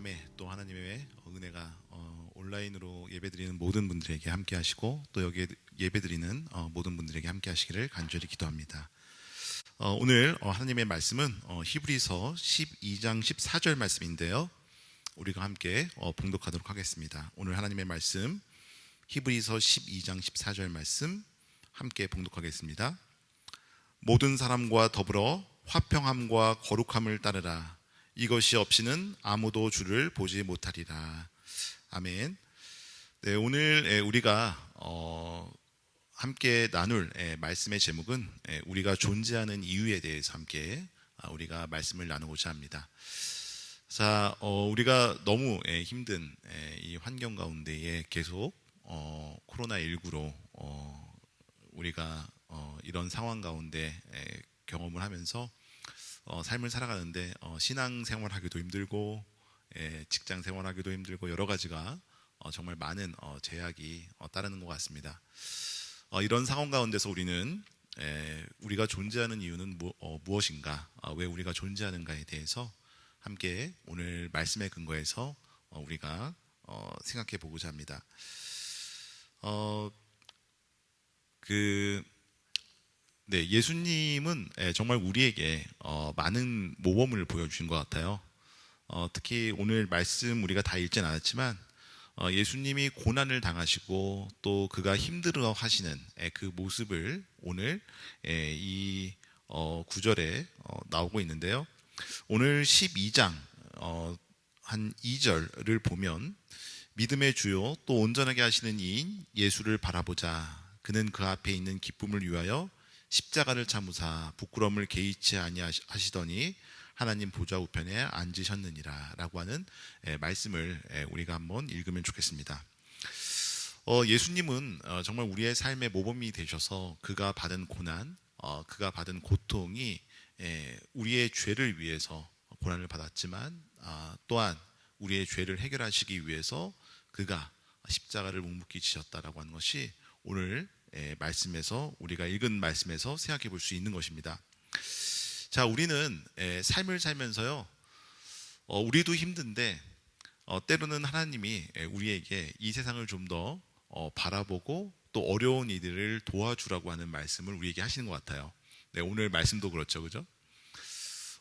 밤에 또 하나님의 은혜가 온라인으로 예배드리는 모든 분들에게 함께 하시고 또 여기에 예배드리는 모든 분들에게 함께 하시기를 간절히 기도합니다. 오늘 하나님의 말씀은 히브리서 12장 14절 말씀인데요. 우리가 함께 봉독하도록 하겠습니다. 오늘 하나님의 말씀 히브리서 12장 14절 말씀 함께 봉독하겠습니다. 모든 사람과 더불어 화평함과 거룩함을 따르라. 이것이 없이는 아무도 주를 보지 못하리라. 아멘. 네, 오늘 우리가 함께 나눌 말씀의 제목은 우리가 존재하는 이유에 대해서 함께 우리가 말씀을 나누고자 합니다. 자, 우리가 너무 힘든 이 환경 가운데에 계속 코로나19로 우리가 이런 상황 가운데 경험을 하면서 삶을 살아가는데 신앙생활하기도 힘들고 직장 생활하기도 힘들고 여러 가지가 정말 많은 제약이 따르는 것 같습니다. 이런 상황 가운데서 우리는 우리가 존재하는 이유는 무엇인가, 왜 우리가 존재하는가에 대해서 함께 오늘 말씀의 근거에서 우리가 생각해 보고자 합니다. 네, 예수님은 정말 우리에게 많은 모범을 보여주신 것 같아요. 특히 오늘 말씀 우리가 다 읽진 않았지만 예수님이 고난을 당하시고 또 그가 힘들어 하시는 그 모습을 오늘 이 구절에 나오고 있는데요. 오늘 12장 한 2절을 보면 믿음의 주요 또 온전하게 하시는 이인 예수를 바라보자. 그는 그 앞에 있는 기쁨을 위하여 십자가를 참으사 부끄러움을 개의치 아니하시더니 하나님 보좌 우편에 앉으셨느니라 라고 하는 말씀을 우리가 한번 읽으면 좋겠습니다. 예수님은 정말 우리의 삶의 모범이 되셔서 그가 받은 고난, 그가 받은 고통이 우리의 죄를 위해서 고난을 받았지만 또한 우리의 죄를 해결하시기 위해서 그가 십자가를 묵묵히 지셨다라고 하는 것이 오늘 말씀에서 우리가 읽은 말씀에서 생각해 볼 수 있는 것입니다. 자, 우리는 삶을 살면서요, 우리도 힘든데 때로는 하나님이 우리에게 이 세상을 좀 더 바라보고 또 어려운 이들을 도와주라고 하는 말씀을 우리에게 하시는 것 같아요. 네, 오늘 말씀도 그렇죠, 그죠?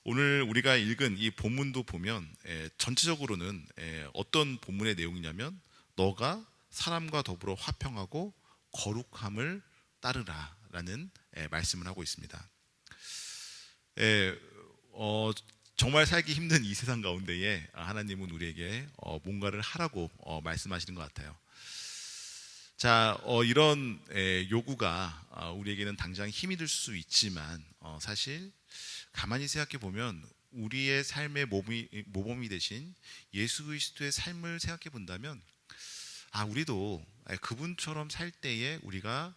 오늘 우리가 읽은 이 본문도 보면 전체적으로는 어떤 본문의 내용이냐면 너가 사람과 더불어 화평하고 거룩함을 따르라 라는 말씀을 하고 있습니다. 정말 살기 힘든 이 세상 가운데에 하나님은 우리에게 뭔가를 하라고 말씀하시는 것 같아요. 자, 이런 요구가 우리에게는 당장 힘이 들 수 있지만 사실 가만히 생각해 보면 우리의 삶의 모범이 되신 예수 그리스도의 삶을 생각해 본다면 우리도 그분처럼 살 때에 우리가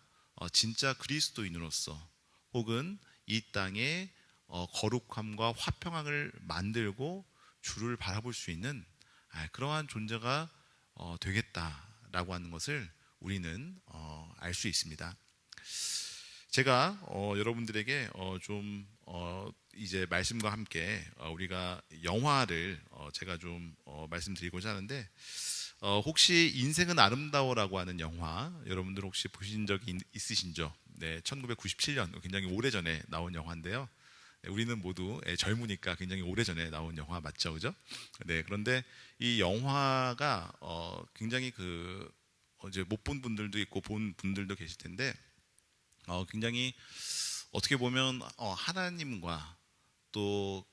진짜 그리스도인으로서 혹은 이 땅에 거룩함과 화평함을 만들고 주를 바라볼 수 있는 그러한 존재가 되겠다라고 하는 것을 우리는 알 수 있습니다. 제가 여러분들에게 좀 이제 말씀과 함께 우리가 영화를 제가 좀 말씀드리고자 하는데 혹시 인생은 아름다워라고 하는 영화 여러분들 혹시 보신 적이 있으신죠? 네, 1997년 굉장히 오래전에 나온 영화인데요. 우리는 모두 젊으니까 굉장히 오래전에 나온 영화 맞죠, 그죠? 네, 그런데 이 영화가 굉장히 이제 못 본 분들도 있고 본 분들도 계실 텐데 굉장히 어떻게 보면 하나님과 또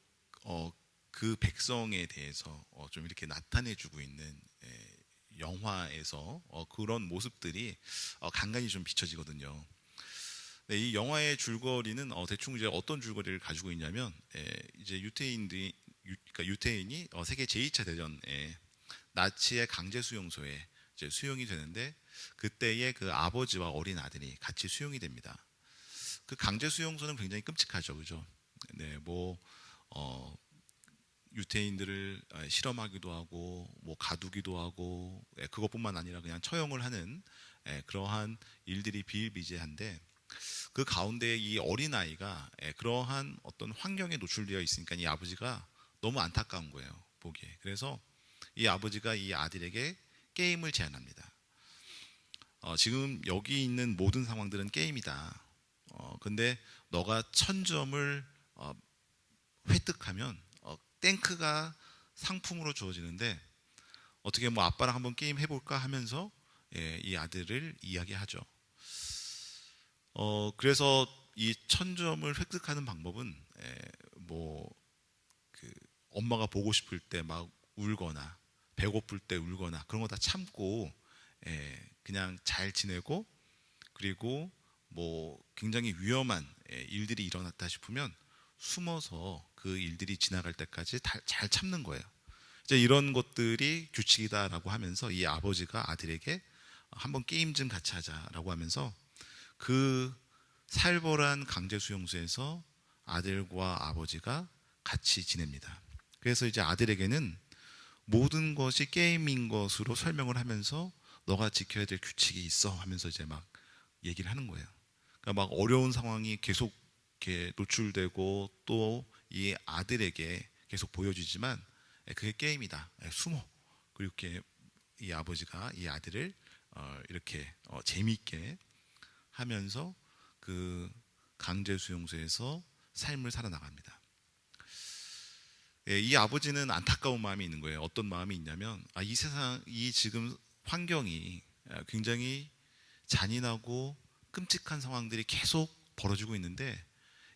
그 백성에 대해서 좀 이렇게 나타내주고 있는 영화에서 그런 모습들이 간간히 좀 비춰지거든요. 네, 이 영화의 줄거리는 대충 이제 어떤 줄거리를 가지고 있냐면 이제 유태인이 세계 제2차 대전에 나치의 강제 수용소에 이제 수용이 되는데 그때의 그 아버지와 어린 아들이 같이 수용이 됩니다. 그 강제 수용소는 굉장히 끔찍하죠, 그죠? 네, 유태인들을 실험하기도 하고 가두기도 하고 그것뿐만 아니라 그냥 처형을 하는 그러한 일들이 비일비재한데 그 가운데 이 어린아이가 그러한 어떤 환경에 노출되어 있으니까 이 아버지가 너무 안타까운 거예요, 보기에. 그래서 이 아버지가 이 아들에게 게임을 제안합니다. 지금 여기 있는 모든 상황들은 게임이다. 근데 너가 1000점을 획득하면 땡크가 상품으로 주어지는데 어떻게 뭐 아빠랑 한번 게임 해볼까 하면서 이 아들을 이야기하죠. 그래서 이 1000점을 획득하는 방법은 뭐 그 엄마가 보고 싶을 때 막 울거나 배고플 때 울거나 그런 거 다 참고 그냥 잘 지내고, 그리고 뭐 굉장히 위험한 일들이 일어났다 싶으면 숨어서 그 일들이 지나갈 때까지 잘 참는 거예요. 이제 이런 것들이 규칙이다라고 하면서 이 아버지가 아들에게 한번 게임 좀 같이 하자라고 하면서 그 살벌한 강제 수용소에서 아들과 아버지가 같이 지냅니다. 그래서 이제 아들에게는 모든 것이 게임인 것으로 설명을 하면서 너가 지켜야 될 규칙이 있어 하면서 이제 막 얘기를 하는 거예요. 그러니까 막 어려운 상황이 계속 이렇게 노출되고 또 이 아들에게 계속 보여지지만 그게 게임이다. 숨어. 그리고 이렇게 이 아버지가 이 아들을 이렇게 재미있게 하면서 그 강제 수용소에서 삶을 살아나갑니다. 이 아버지는 안타까운 마음이 있는 거예요. 어떤 마음이 있냐면 이 세상, 이 지금 환경이 굉장히 잔인하고 끔찍한 상황들이 계속 벌어지고 있는데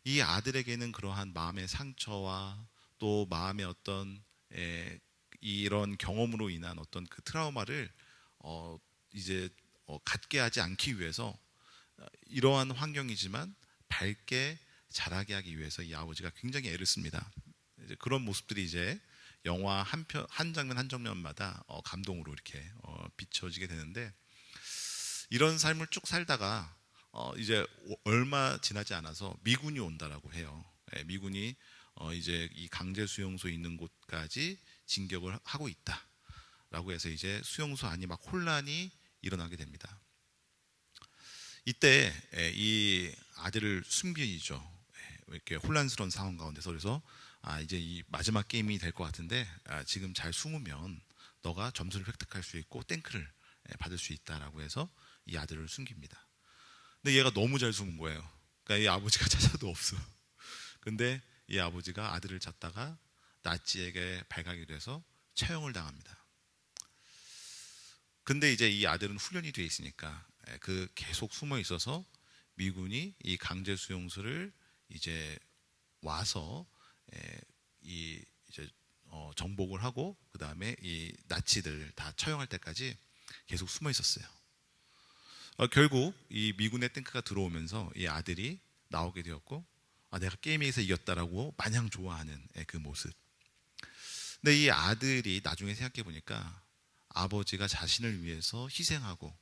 이 아들에게는 그러한 마음의 상처와 또 마음의 어떤 이런 경험으로 인한 어떤 그 트라우마를 이제 갖게 하지 않기 위해서 이러한 환경이지만 밝게 자라게 하기 위해서 이 아버지가 굉장히 애를 씁니다. 이제 그런 모습들이 이제 영화 한 장면 한 장면마다 감동으로 이렇게 비춰지게 되는데, 이런 삶을 쭉 살다가 이제 얼마 지나지 않아서 미군이 온다라고 해요. 미군이 이제 이 강제 수용소에 있는 곳까지 진격을 하고 있다라고 해서 이제 수용소 안이 막 혼란이 일어나게 됩니다. 이때 이 아들을 숨기죠. 이렇게 혼란스러운 상황 가운데서. 그래서 이제 이 마지막 게임이 될 것 같은데 지금 잘 숨으면 너가 점수를 획득할 수 있고 땡크를 받을 수 있다라고 해서 이 아들을 숨깁니다. 근데 얘가 너무 잘 숨은 거예요. 그러니까 이 아버지가 찾아도 없어. 근데 이 아버지가 아들을 찾다가 나치에게 발각이 돼서 처형을 당합니다. 근데 이제 이 아들은 훈련이 돼 있으니까 그 계속 숨어 있어서 미군이 이 강제 수용소를 이제 와서 이 이제 정복을 하고 그 다음에 이 나치들 다 처형할 때까지 계속 숨어 있었어요. 결국 이 미군의 탱크가 들어오면서 이 아들이 나오게 되었고, 내가 게임에서 이겼다라고 마냥 좋아하는 그 모습. 근데 이 아들이 나중에 생각해 보니까 아버지가 자신을 위해서 희생하고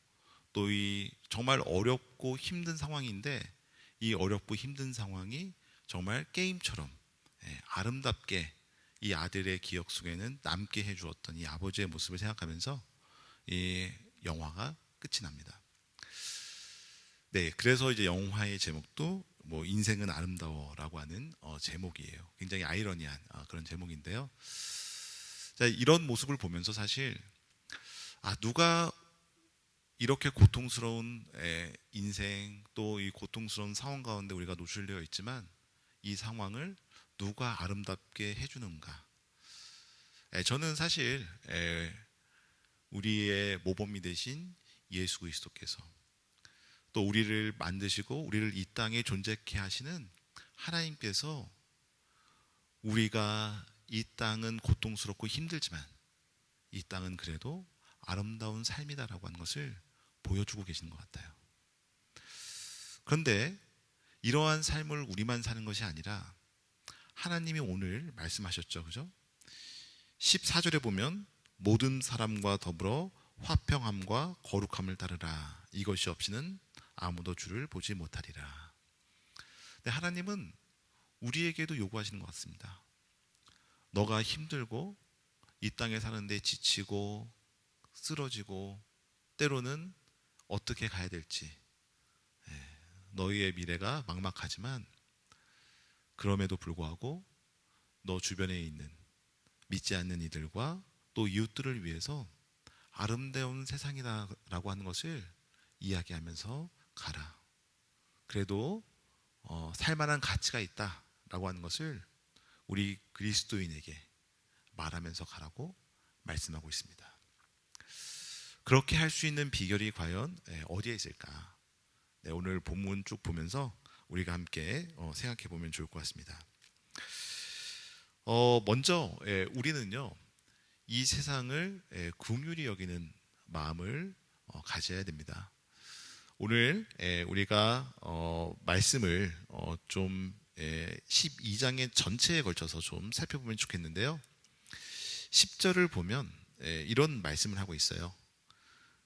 또 이 정말 어렵고 힘든 상황인데 이 어렵고 힘든 상황이 정말 게임처럼 아름답게 이 아들의 기억 속에는 남게 해주었던 이 아버지의 모습을 생각하면서 이 영화가 끝이 납니다. 네, 그래서 이제 영화의 제목도 뭐 인생은 아름다워라고 하는 제목이에요. 굉장히 아이러니한 그런 제목인데요. 자, 이런 모습을 보면서 사실 누가 이렇게 고통스러운 인생 또 이 고통스러운 상황 가운데 우리가 노출되어 있지만 이 상황을 누가 아름답게 해주는가? 저는 사실 우리의 모범이 되신 예수 그리스도께서 또 우리를 만드시고 우리를 이 땅에 존재케 하시는 하나님께서 우리가 이 땅은 고통스럽고 힘들지만 이 땅은 그래도 아름다운 삶이다라고 하는 것을 보여주고 계시는 것 같아요. 그런데 이러한 삶을 우리만 사는 것이 아니라 하나님이 오늘 말씀하셨죠. 그죠? 14절에 보면 모든 사람과 더불어 화평함과 거룩함을 따르라. 이것이 없이는 아무도 주를 보지 못하리라. 근데 하나님은 우리에게도 요구하시는 것 같습니다. 너가 힘들고 이 땅에 사는데 지치고 쓰러지고 때로는 어떻게 가야 될지 너희의 미래가 막막하지만 그럼에도 불구하고 너 주변에 있는 믿지 않는 이들과 또 이웃들을 위해서 아름다운 세상이다라고 하는 것을 이야기하면서 가라. 그래도 살만한 가치가 있다라고 하는 것을 우리 그리스도인에게 말하면서 가라고 말씀하고 있습니다. 그렇게 할 수 있는 비결이 과연 어디에 있을까? 네, 오늘 본문 쭉 보면서 우리가 함께 생각해 보면 좋을 것 같습니다. 먼저 우리는요, 이 세상을 긍휼히 여기는 마음을 가져야 됩니다. 오늘 우리가 말씀을 좀 12장의 전체에 걸쳐서 좀 살펴보면 좋겠는데요. 10절을 보면 이런 말씀을 하고 있어요.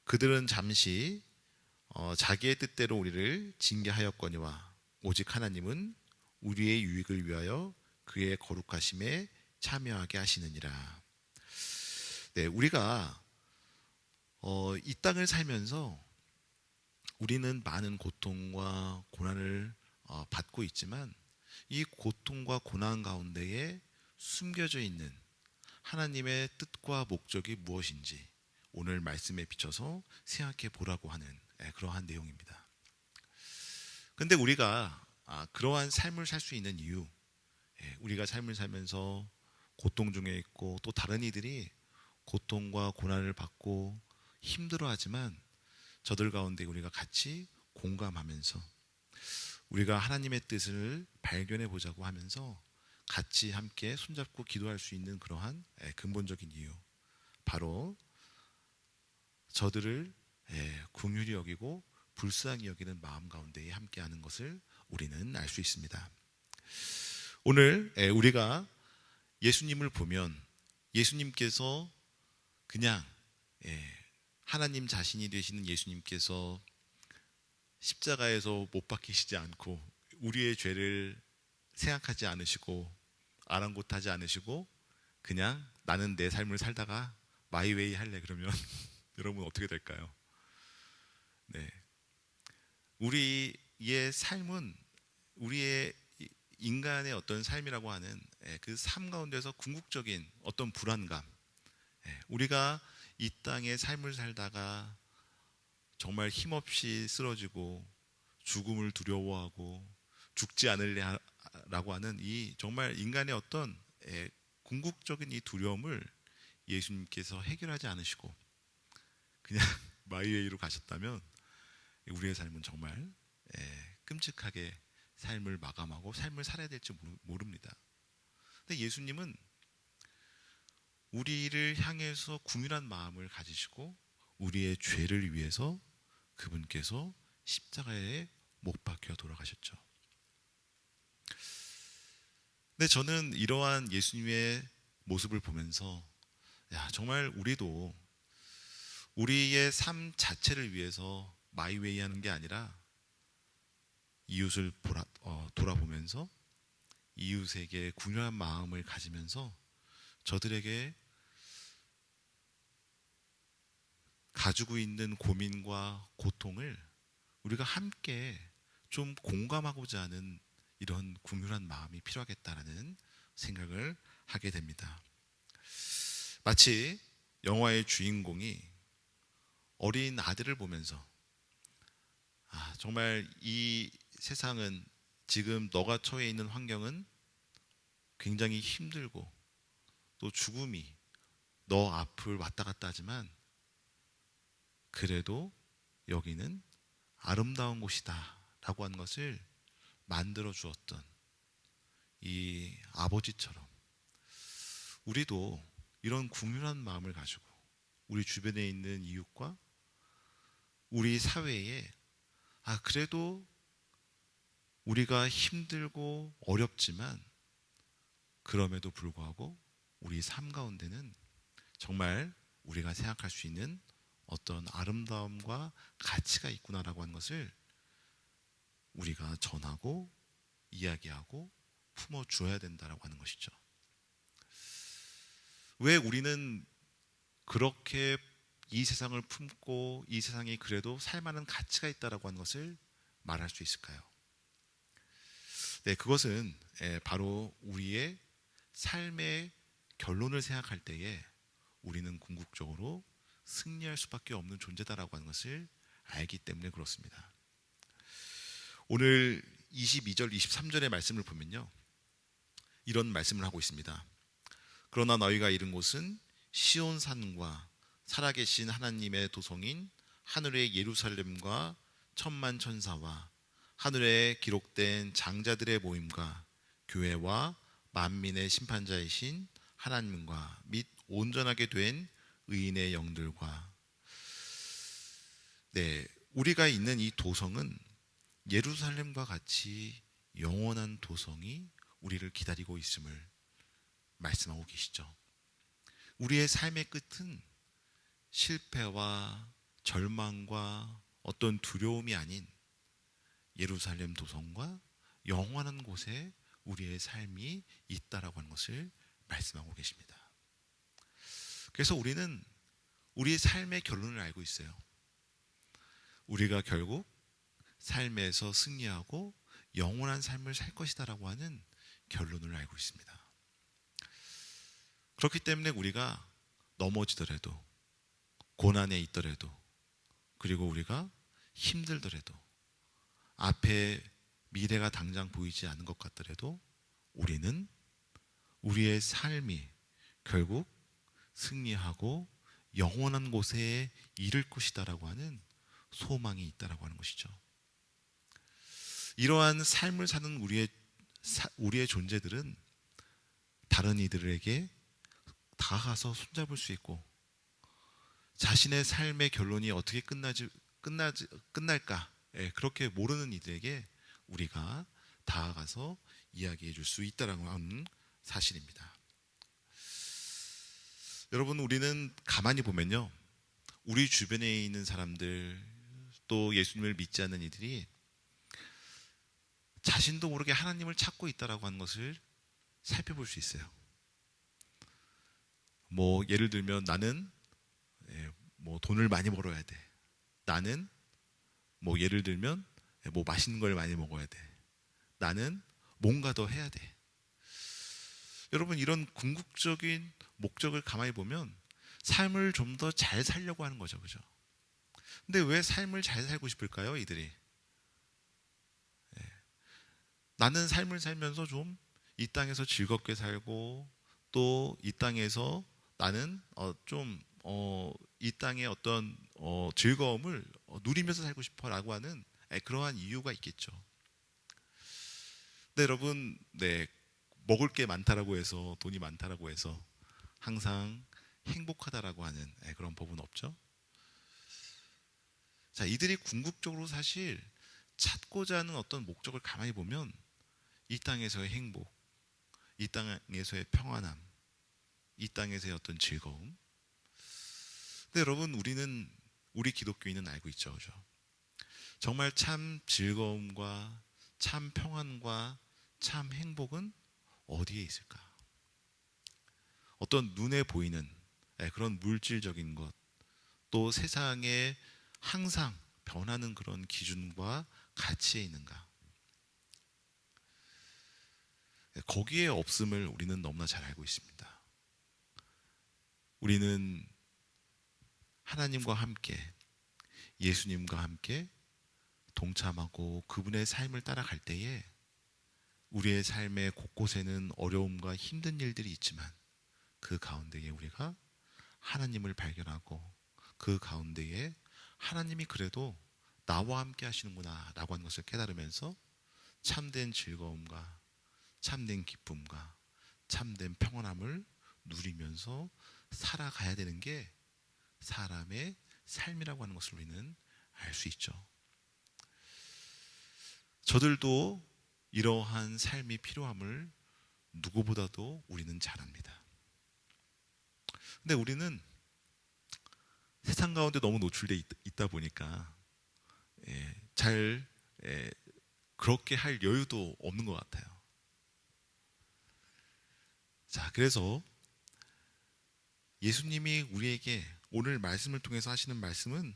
그들은 잠시 자기의 뜻대로 우리를 징계하였거니와 오직 하나님은 우리의 유익을 위하여 그의 거룩하심에 참여하게 하시느니라. 네, 우리가 이 땅을 살면서 우리는 많은 고통과 고난을 받고 있지만 이 고통과 고난 가운데에 숨겨져 있는 하나님의 뜻과 목적이 무엇인지 오늘 말씀에 비춰서 생각해 보라고 하는 그러한 내용입니다. 근데 우리가 그러한 삶을 살 수 있는 이유, 우리가 삶을 살면서 고통 중에 있고 또 다른 이들이 고통과 고난을 받고 힘들어하지만 저들 가운데 우리가 같이 공감하면서 우리가 하나님의 뜻을 발견해 보자고 하면서 같이 함께 손잡고 기도할 수 있는 그러한 근본적인 이유, 바로 저들을 긍휼히 여기고 불쌍히 여기는 마음 가운데에 함께하는 것을 우리는 알 수 있습니다. 오늘 우리가 예수님을 보면 예수님께서 그냥 하나님 자신이 되시는 예수님께서 십자가에서 못 박히시지 않고 우리의 죄를 생각하지 않으시고 아랑곳하지 않으시고 그냥 나는 내 삶을 살다가 마이웨이 할래 그러면 여러분 어떻게 될까요? 네, 우리의 삶은 우리의 인간의 어떤 삶이라고 하는 그 삶 가운데서 궁극적인 어떤 불안감, 우리가 이 땅의 삶을 살다가 정말 힘없이 쓰러지고 죽음을 두려워하고 죽지 않으려고 하는 이 정말 인간의 어떤 궁극적인 이 두려움을 예수님께서 해결하지 않으시고 그냥 마이웨이로 가셨다면 우리의 삶은 정말 끔찍하게 삶을 마감하고 삶을 살아야 될지 모릅니다. 근데 예수님은 우리를 향해서 궁휼한 마음을 가지시고 우리의 죄를 위해서 그분께서 십자가에 못 박혀 돌아가셨죠. 근데 저는 이러한 예수님의 모습을 보면서 정말 우리도 우리의 삶 자체를 위해서 마이웨이 하는 게 아니라 이웃을 돌아보면서 이웃에게 궁휼한 마음을 가지면서 저들에게 가지고 있는 고민과 고통을 우리가 함께 좀 공감하고자 하는 이런 궁휼한 마음이 필요하겠다라는 생각을 하게 됩니다. 마치 영화의 주인공이 어린 아들을 보면서 정말 이 세상은 지금 너가 처해 있는 환경은 굉장히 힘들고 또 죽음이 너 앞을 왔다 갔다 하지만 그래도 여기는 아름다운 곳이다 라고 하는 것을 만들어 주었던 이 아버지처럼 우리도 이런 궁휼한 마음을 가지고 우리 주변에 있는 이웃과 우리 사회에 그래도 우리가 힘들고 어렵지만 그럼에도 불구하고 우리 삶 가운데는 정말 우리가 생각할 수 있는 어떤 아름다움과 가치가 있구나라고 하는 것을 우리가 전하고 이야기하고 품어주어야 된다라고 하는 것이죠. 왜 우리는 그렇게 이 세상을 품고 이 세상이 그래도 살만한 가치가 있다라고 하는 것을 말할 수 있을까요? 네, 그것은 바로 우리의 삶의 결론을 생각할 때에 우리는 궁극적으로 승리할 수밖에 없는 존재다라고 하는 것을 알기 때문에 그렇습니다. 오늘 22절, 23절의 말씀을 보면요, 이런 말씀을 하고 있습니다. 그러나 너희가 이른 곳은 시온산과 살아계신 하나님의 도성인 하늘의 예루살렘과 천만 천사와 하늘에 기록된 장자들의 모임과 교회와 만민의 심판자이신 하나님과 및 온전하게 된 의인의 영들과, 우리가 있는 이 도성은 예루살렘과 같이 영원한 도성이 우리를 기다리고 있음을 말씀하고 계시죠. 우리의 삶의 끝은 실패와 절망과 어떤 두려움이 아닌 예루살렘 도성과 영원한 곳에 우리의 삶이 있다라고 하는 것을 말씀하고 계십니다. 그래서 우리는 우리의 삶의 결론을 알고 있어요. 우리가 결국 삶에서 승리하고 영원한 삶을 살 것이다라고 하는 결론을 알고 있습니다. 그렇기 때문에 우리가 넘어지더라도, 고난에 있더라도, 그리고 우리가 힘들더라도, 앞에 미래가 당장 보이지 않는 것 같더라도 우리는 우리의 삶이 결국 승리하고 영원한 곳에 이를 것이다라고 하는 소망이 있다라고 하는 것이죠. 이러한 삶을 사는 우리의 존재들은 다른 이들에게 다가가서 손잡을 수 있고, 자신의 삶의 결론이 어떻게 끝날까, 그렇게 모르는 이들에게 우리가 다가가서 이야기해 줄 수 있다라고 하는 사실입니다. 여러분, 우리는 가만히 보면요, 우리 주변에 있는 사람들, 또 예수님을 믿지 않는 이들이 자신도 모르게 하나님을 찾고 있다라고 하는 것을 살펴볼 수 있어요. 예를 들면 나는 돈을 많이 벌어야 돼. 나는 예를 들면 맛있는 걸 많이 먹어야 돼. 나는 뭔가 더 해야 돼. 여러분, 이런 궁극적인 목적을 가만히 보면 삶을 좀 더 잘 살려고 하는 거죠, 그죠? 근데 왜 삶을 잘 살고 싶을까요, 이들이? 나는 삶을 살면서 좀 이 땅에서 즐겁게 살고, 또 이 땅에서 나는 이 땅의 어떤 즐거움을 누리면서 살고 싶어라고 하는 그러한 이유가 있겠죠. 근데 여러분, 먹을 게 많다라고 해서, 돈이 많다라고 해서 항상 행복하다라고 하는 그런 법은 없죠. 자, 이들이 궁극적으로 사실 찾고자 하는 어떤 목적을 가만히 보면 이 땅에서의 행복, 이 땅에서의 평안함, 이 땅에서의 어떤 즐거움. 근데 여러분, 우리 기독교인은 알고 있죠, 그죠? 정말 참 즐거움과 참 평안과 참 행복은 어디에 있을까? 어떤 눈에 보이는 그런 물질적인 것, 또 세상에 항상 변하는 그런 기준과 가치에 있는가? 거기에 없음을 우리는 너무나 잘 알고 있습니다. 우리는 하나님과 함께, 예수님과 함께 동참하고 그분의 삶을 따라갈 때에 우리의 삶의 곳곳에는 어려움과 힘든 일들이 있지만, 그 가운데에 우리가 하나님을 발견하고, 그 가운데에 하나님이 그래도 나와 함께 하시는구나 라고 하는 것을 깨달으면서 참된 즐거움과 참된 기쁨과 참된 평안함을 누리면서 살아가야 되는 게 사람의 삶이라고 하는 것을 우리는 알 수 있죠. 저들도 이러한 삶이 필요함을 누구보다도 우리는 잘 압니다. 근데 우리는 세상 가운데 너무 노출되어 있다 보니까 잘 그렇게 할 여유도 없는 것 같아요. 자, 그래서 예수님이 우리에게 오늘 말씀을 통해서 하시는 말씀은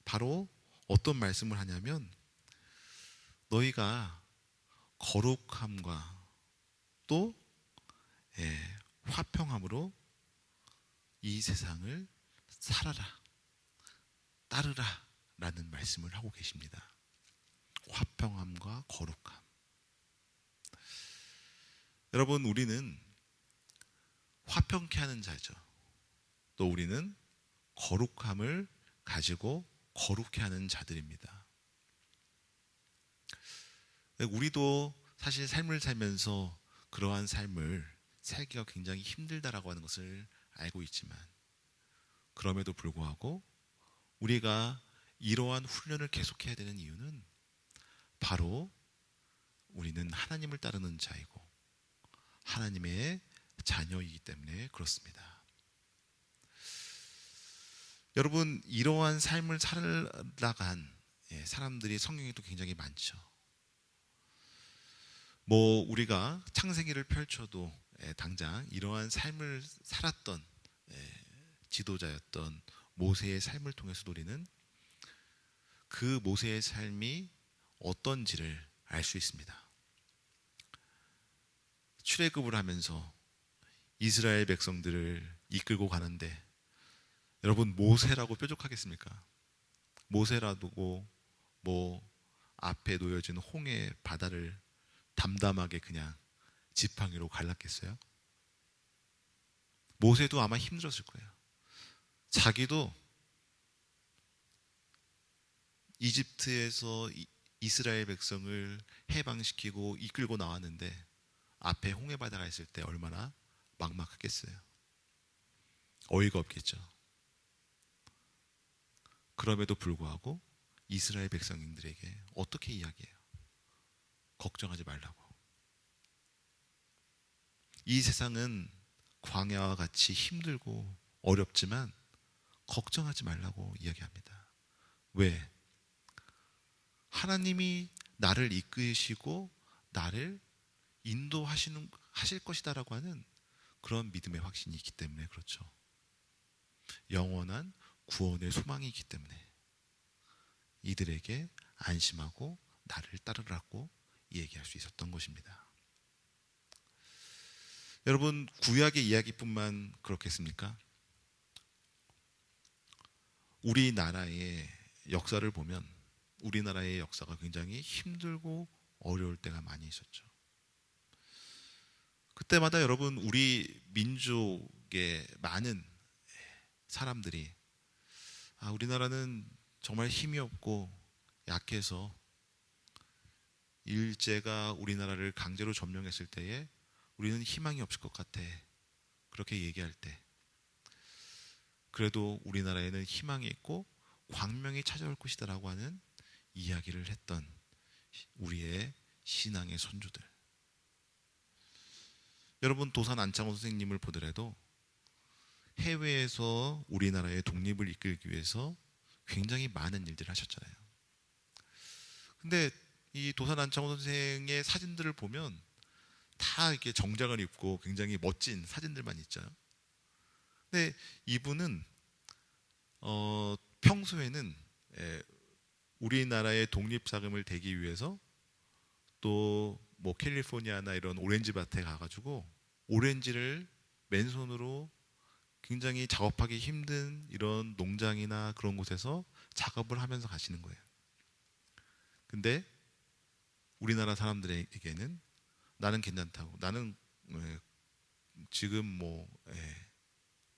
바로 어떤 말씀을 하냐면, 너희가 거룩함과 또 화평함으로 이 세상을 살아라, 따르라 라는 말씀을 하고 계십니다. 화평함과 거룩함. 여러분, 우리는 화평케 하는 자죠. 또 우리는 거룩함을 가지고 거룩해 하는 자들입니다. 우리도 사실 삶을 살면서 그러한 삶을 살기가 굉장히 힘들다라고 하는 것을 알고 있지만, 그럼에도 불구하고 우리가 이러한 훈련을 계속해야 되는 이유는 바로 우리는 하나님을 따르는 자이고 하나님의 자녀이기 때문에 그렇습니다. 여러분, 이러한 삶을 살아간 사람들이 성경에도 굉장히 많죠. 우리가 창세기를 펼쳐도 당장 이러한 삶을 살았던 지도자였던 모세의 삶을 통해서 우리는 그 모세의 삶이 어떤지를 알 수 있습니다. 출애굽을 하면서 이스라엘 백성들을 이끌고 가는데, 여러분, 모세라고 뾰족하겠습니까? 모세라고 앞에 놓여진 홍해 바다를 담담하게 그냥 지팡이로 갈랐겠어요? 모세도 아마 힘들었을 거예요. 자기도 이집트에서 이스라엘 백성을 해방시키고 이끌고 나왔는데 앞에 홍해 바다가 있을 때 얼마나 막막했겠어요. 어이가 없겠죠. 그럼에도 불구하고 이스라엘 백성들에게 어떻게 이야기해요? 걱정하지 말라고. 이 세상은 광야와 같이 힘들고 어렵지만 걱정하지 말라고 이야기합니다. 왜? 하나님이 나를 이끄시고 나를 하실 것이다라고 하는 그런 믿음의 확신이 있기 때문에 그렇죠. 영원한 구원의 소망이 있기 때문에 이들에게 안심하고 나를 따르라고 얘기할 수 있었던 것입니다. 여러분, 구약의 이야기뿐만 그렇겠습니까? 우리나라의 역사를 보면 우리나라의 역사가 굉장히 힘들고 어려울 때가 많이 있었죠. 그때마다 여러분, 우리 민족의 많은 사람들이 우리나라는 정말 힘이 없고 약해서 일제가 우리나라를 강제로 점령했을 때에 우리는 희망이 없을 것 같아, 그렇게 얘기할 때, 그래도 우리나라에는 희망이 있고 광명이 찾아올 것이다라고 하는 이야기를 했던 우리의 신앙의 선조들. 여러분, 도산 안창호 선생님을 보더라도 해외에서 우리나라의 독립을 이끌기 위해서 굉장히 많은 일들을 하셨잖아요. 근데 이 도산 안창호 선생의 사진들을 보면 다 이렇게 정장을 입고 굉장히 멋진 사진들만 있잖아요. 근데 이분은 평소에는 우리나라의 독립자금을 대기 위해서 또 캘리포니아나 이런 오렌지 밭에 가가지고 오렌지를 맨손으로 굉장히 작업하기 힘든 이런 농장이나 그런 곳에서 작업을 하면서 가시는 거예요. 근데 우리나라 사람들에게는 나는 괜찮다고, 나는 지금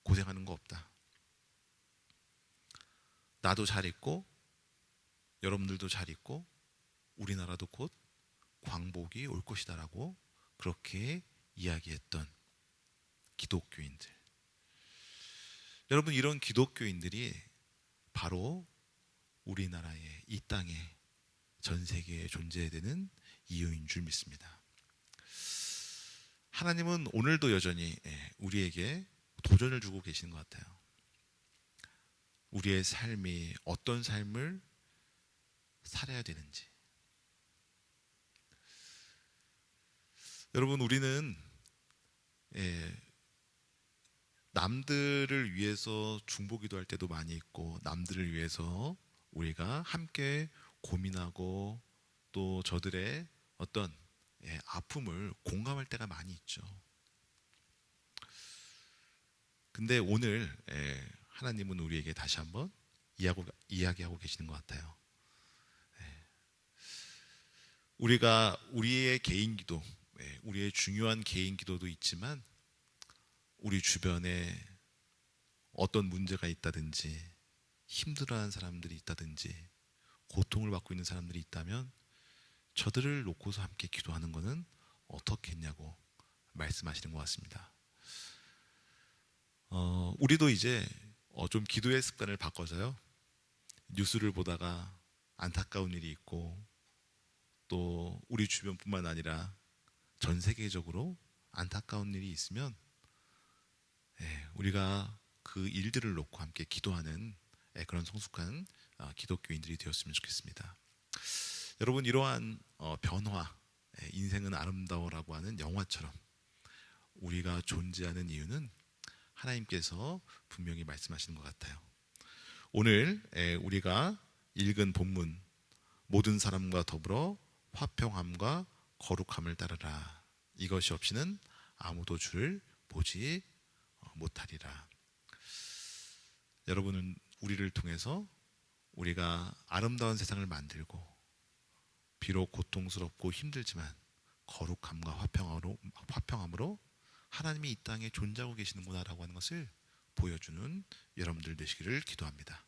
고생하는 거 없다, 나도 잘 있고 여러분들도 잘 있고 우리나라도 곧 광복이 올 것이다라고 그렇게 이야기했던 기독교인들. 여러분, 이런 기독교인들이 바로 우리나라의 이 땅에 전 세계에 존재되는 이유인 줄 믿습니다. 하나님은 오늘도 여전히 우리에게 도전을 주고 계시는 것 같아요. 우리의 삶이 어떤 삶을 살아야 되는지. 여러분, 우리는 남들을 위해서 중보기도할 때도 많이 있고, 남들을 위해서 우리가 함께 고민하고 또 저들의 어떤 아픔을 공감할 때가 많이 있죠. 근데 오늘 하나님은 우리에게 다시 한번 이야기하고 계시는 것 같아요. 우리가 우리의 개인 기도, 우리의 중요한 개인 기도도 있지만 우리 주변에 어떤 문제가 있다든지 힘들어하는 사람들이 있다든지 고통을 받고 있는 사람들이 있다면 저들을 놓고서 함께 기도하는 것은 어떻겠냐고 말씀하시는 것 같습니다. 우리도 이제 좀 기도의 습관을 바꿔서요. 뉴스를 보다가 안타까운 일이 있고 또 우리 주변뿐만 아니라 전 세계적으로 안타까운 일이 있으면 우리가 그 일들을 놓고 함께 기도하는 그런 성숙한 기독교인들이 되었으면 좋겠습니다. 여러분, 이러한 변화, 인생은 아름다워라고 하는 영화처럼 우리가 존재하는 이유는 하나님께서 분명히 말씀하시는 것 같아요. 오늘 우리가 읽은 본문, 모든 사람과 더불어 화평함과 거룩함을 따르라. 이것이 없이는 아무도 주를 보지 못하리라. 여러분은 우리를 통해서 우리가 아름다운 세상을 만들고 비록 고통스럽고 힘들지만 거룩함과 화평함으로 하나님이 이 땅에 존재하고 계시는구나라고 하는 것을 보여주는 여러분들 되시기를 기도합니다.